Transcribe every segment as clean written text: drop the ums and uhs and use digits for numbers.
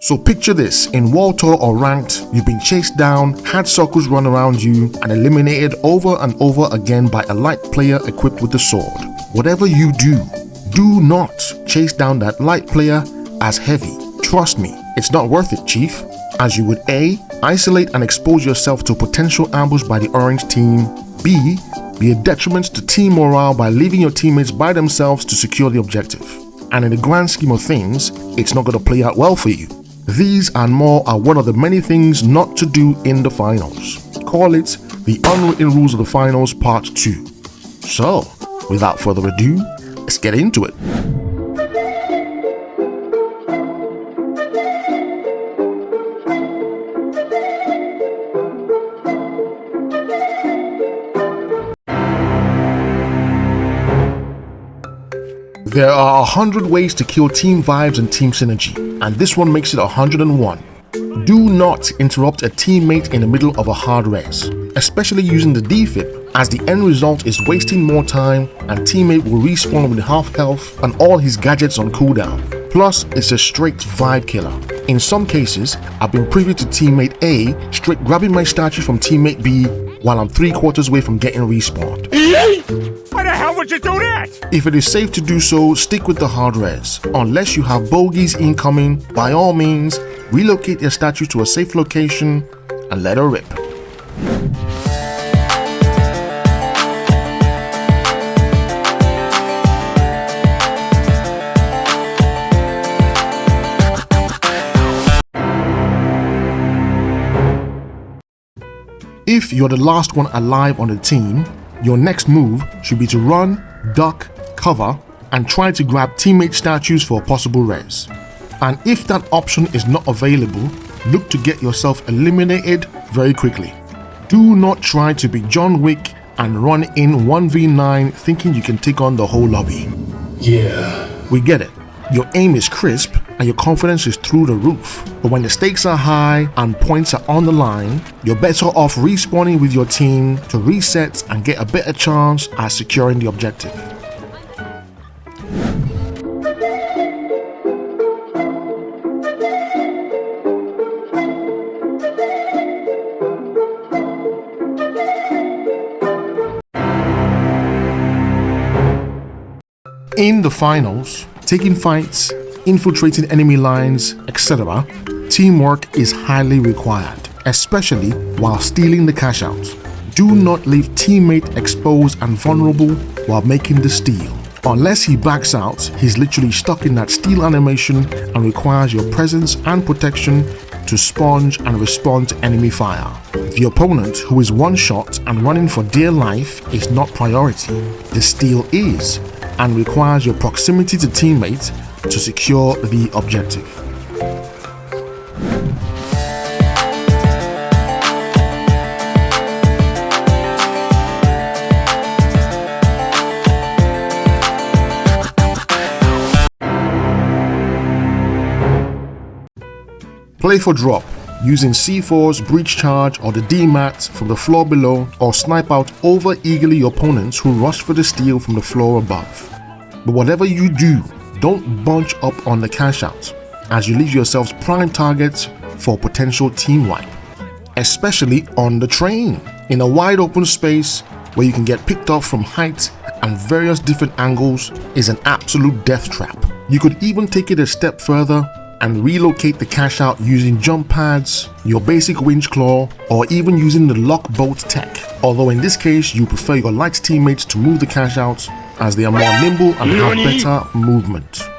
So picture this, in World Tour or Ranked, you've been chased down, had circles run around you, and eliminated over and over again by a light player equipped with the sword. Whatever you do not chase down that light player as heavy. Trust me, it's not worth it, Chief, as you would A. isolate and expose yourself to potential ambush by the orange team, B. be a detriment to team morale by leaving your teammates by themselves to secure the objective. And in the grand scheme of things, it's not going to play out well for you. These and more are one of the many things not to do in the finals. Call it the unwritten rules of the finals part 2. So, without further ado, let's get into it. There are 100 ways to kill team vibes and team synergy, and this one makes it 101. Do not interrupt a teammate in the middle of a hard res, especially using the defib, as the end result is wasting more time and teammate will respawn with half health and all his gadgets on cooldown. Plus, it's a straight vibe killer. In some cases, I've been privy to teammate A straight grabbing my statue from teammate B while I'm 3/4 way from getting respawned. Why the hell would you do that? If it is safe to do so, stick with the hard res. Unless you have bogeys incoming, by all means, relocate your statue to a safe location and let her rip. If you're the last one alive on the team, your next move should be to run, duck, cover, and try to grab teammate statues for a possible res. And if that option is not available, look to get yourself eliminated very quickly. Do not try to be John Wick and run in 1v9 thinking you can take on the whole lobby. Yeah. We get it. Your aim is crisp and your confidence is through the roof. But when the stakes are high and points are on the line, you're better off respawning with your team to reset and get a better chance at securing the objective. In the finals, taking fights, infiltrating enemy lines, etc., teamwork is highly required, especially while stealing the cash out. Do not leave teammate exposed and vulnerable while making the steal. Unless he backs out, he's literally stuck in that steal animation and requires your presence and protection to sponge and respond to enemy fire. The opponent, who is one shot and running for dear life, is not priority. The steal is, and requires your proximity to teammates to secure the objective. Play for drop, using C4's breach charge or the D-mat from the floor below, or snipe out over eagerly your opponents who rush for the steal from the floor above. But whatever you do, don't bunch up on the cash out, as you leave yourselves prime targets for potential team wipe. Especially on the train, in a wide open space where you can get picked off from height and various different angles is an absolute death trap. You could even take it a step further and relocate the cash out using jump pads, your basic winch claw, or even using the lock bolt tech. Although in this case, you prefer your light teammates to move the cash out as they are more nimble and have better movement.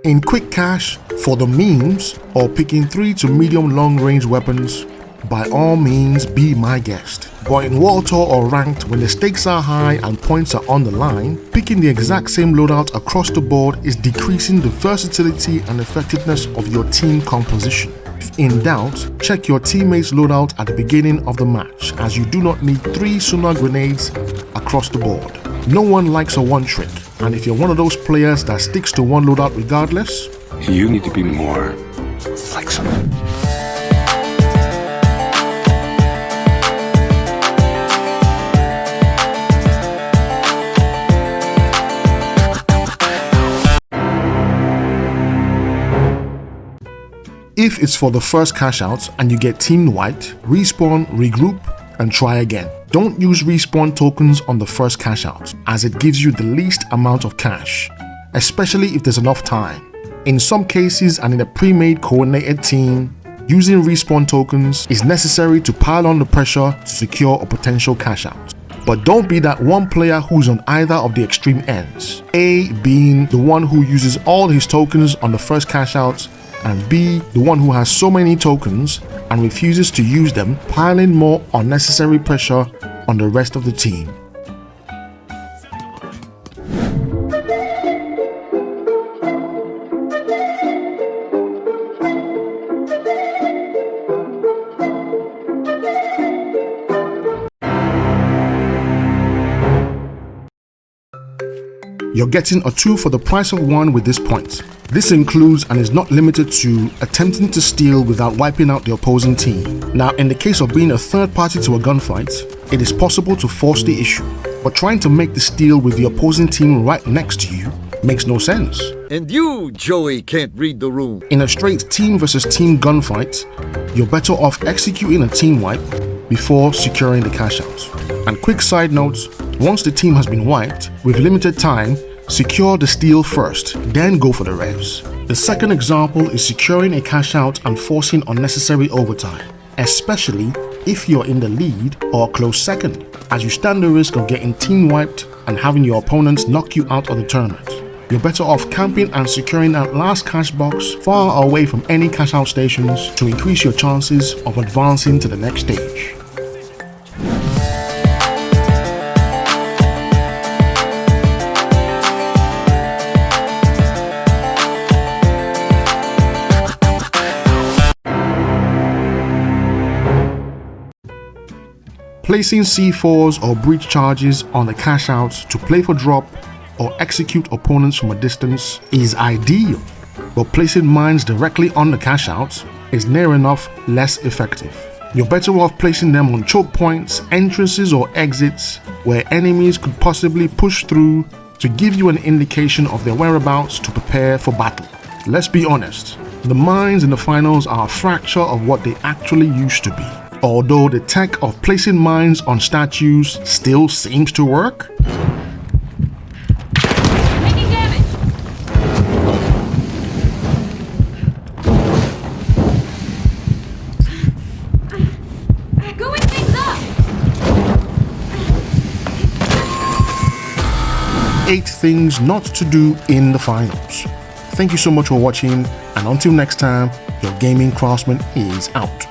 In quick cash, for the memes or picking 3 to medium long range weapons, by all means be my guest. But in World Tour or Ranked, when the stakes are high and points are on the line, picking the exact same loadout across the board is decreasing the versatility and effectiveness of your team composition. If in doubt, check your teammates' loadout at the beginning of the match, as you do not need 3 sonar grenades across the board. No one likes a one trick, and if you're one of those players that sticks to one loadout regardless, You need to be more flexible. If it's for the first cash out and you get team wiped, respawn, regroup, and try again. Don't use respawn tokens on the first cash out, as it gives you the least amount of cash, especially if there's enough time. In some cases and in a pre-made coordinated team, using respawn tokens is necessary to pile on the pressure to secure a potential cash out. But don't be that one player who's on either of the extreme ends, A being the one who uses all his tokens on the first cash out, and B, the one who has so many tokens and refuses to use them, piling more unnecessary pressure on the rest of the team. You're getting a 2 for the price of 1 with this point. This includes and is not limited to attempting to steal without wiping out the opposing team. Now, in the case of being a third party to a gunfight, it is possible to force the issue, but trying to make the steal with the opposing team right next to you makes no sense. And you, Joey, can't read the room. In a straight team versus team gunfight, you're better off executing a team wipe before securing the cash out. And quick side note, once the team has been wiped, with limited time, secure the steal first, then go for the revs. The second example is securing a cash out and forcing unnecessary overtime, especially if you're in the lead or a close second, as you stand the risk of getting team wiped and having your opponents knock you out of the tournament. You're better off camping and securing that last cash box far away from any cash out stations to increase your chances of advancing to the next stage. Placing C4s or breach charges on the cash out to play for drop or execute opponents from a distance is ideal, but placing mines directly on the cash out is near enough less effective. You're better off placing them on choke points, entrances or exits where enemies could possibly push through to give you an indication of their whereabouts to prepare for battle. Let's be honest, the mines in the finals are a fracture of what they actually used to be. Although the tech of placing mines on statues still seems to work. Taking damage. Going things up. 8 things not to do in the finals. Thank you so much for watching, and until next time, your gaming craftsman is out.